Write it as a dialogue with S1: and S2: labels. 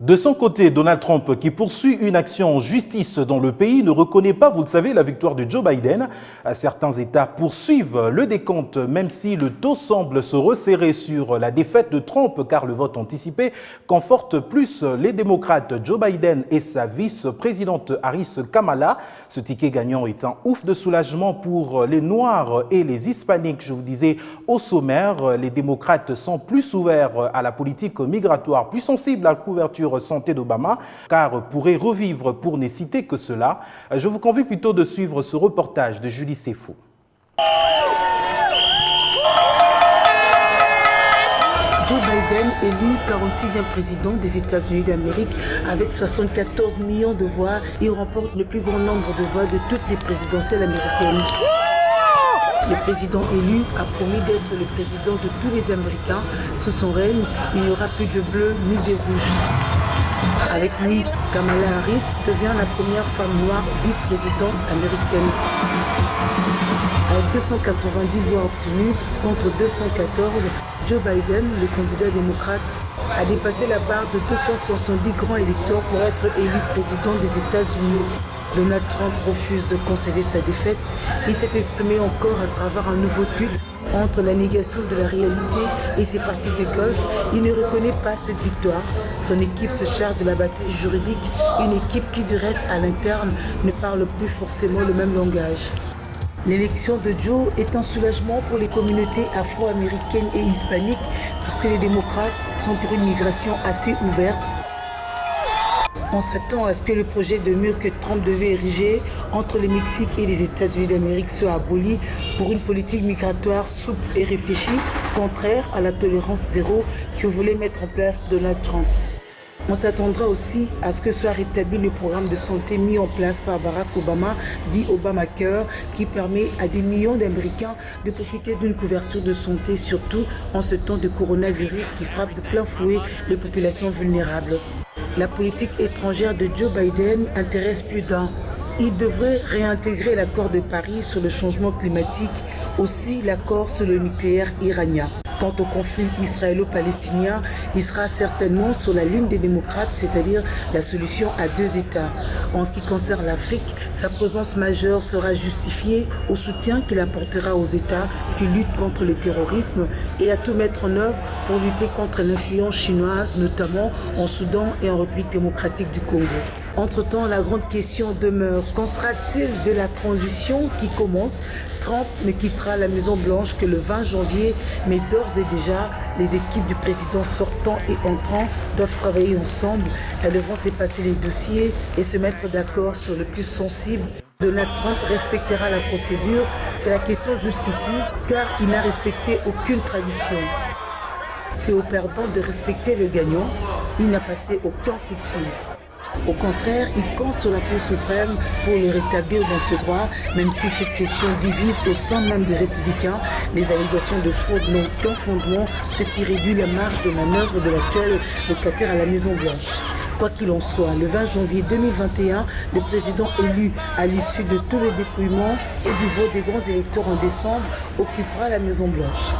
S1: De son côté, Donald Trump, qui poursuit une action en justice dans le pays, ne reconnaît pas, vous le savez, la victoire de Joe Biden. Certains États poursuivent le décompte, même si le taux semble se resserrer sur la défaite de Trump, car le vote anticipé conforte plus les démocrates Joe Biden et sa vice-présidente Harris Kamala. Ce ticket gagnant est un ouf de soulagement pour les Noirs et les Hispaniques. Je vous disais au sommaire, les démocrates sont plus ouverts à la politique migratoire, plus sensibles à la couverture santé d'Obama, car pourrait revivre pour ne citer que cela. Je vous convie plutôt de suivre ce reportage de Julie Sefo.
S2: Joe Biden, élu 46e président des États-Unis d'Amérique avec 74 millions de voix, il remporte le plus grand nombre de voix de toutes les présidentielles américaines. Le président élu a promis d'être le président de tous les Américains. Sous son règne, il n'y aura plus de bleu ni de rouge. Avec lui, Kamala Harris devient la première femme noire vice-présidente américaine. Avec 290 voix obtenues contre 214, Joe Biden, le candidat démocrate, a dépassé la barre de 270 grands électeurs pour être élu président des États-Unis. Donald Trump refuse de concéder sa défaite. Il s'est exprimé encore à travers un nouveau tweet. Entre la négation de la réalité et ses parties de golf, il ne reconnaît pas cette victoire. Son équipe se charge de la bataille juridique, une équipe qui du reste à l'interne ne parle plus forcément le même langage. L'élection de Joe est un soulagement pour les communautés afro-américaines et hispaniques parce que les démocrates sont pour une migration assez ouverte. On s'attend à ce que le projet de mur que Trump devait ériger entre le Mexique et les États-Unis d'Amérique soit aboli pour une politique migratoire souple et réfléchie, contraire à la tolérance zéro que voulait mettre en place Donald Trump. On s'attendra aussi à ce que soit rétabli le programme de santé mis en place par Barack Obama, dit Obamacare, qui permet à des millions d'Américains de profiter d'une couverture de santé, surtout en ce temps de coronavirus qui frappe de plein fouet les populations vulnérables. La politique étrangère de Joe Biden intéresse plus d'un. Il devrait réintégrer l'accord de Paris sur le changement climatique, aussi l'accord sur le nucléaire iranien. Quant au conflit israélo-palestinien, il sera certainement sur la ligne des démocrates, c'est-à-dire la solution à deux États. En ce qui concerne l'Afrique, sa présence majeure sera justifiée au soutien qu'il apportera aux États qui luttent contre le terrorisme et à tout mettre en œuvre pour lutter contre l'influence chinoise, notamment en Soudan et en République démocratique du Congo. Entre-temps, la grande question demeure. Qu'en sera-t-il de la transition qui commence ? Trump ne quittera la Maison-Blanche que le 20 janvier, mais d'ores et déjà, les équipes du président sortant et entrant doivent travailler ensemble. Elles devront s'épasser les dossiers et se mettre d'accord sur le plus sensible. Donald Trump respectera la procédure, c'est la question jusqu'ici, car il n'a respecté aucune tradition. C'est au perdant de respecter le gagnant, il n'a passé aucun coup de fil. Au contraire, il compte sur la Cour suprême pour le rétablir dans ce droit, même si cette question divise au sein même des républicains. Les allégations de fraude n'ont qu'un fondement, ce qui réduit la marge de manœuvre de l'actuel locataire à la Maison-Blanche. Quoi qu'il en soit, le 20 janvier 2021, le président élu à l'issue de tous les dépouillements et du vote des grands électeurs en décembre occupera la Maison-Blanche.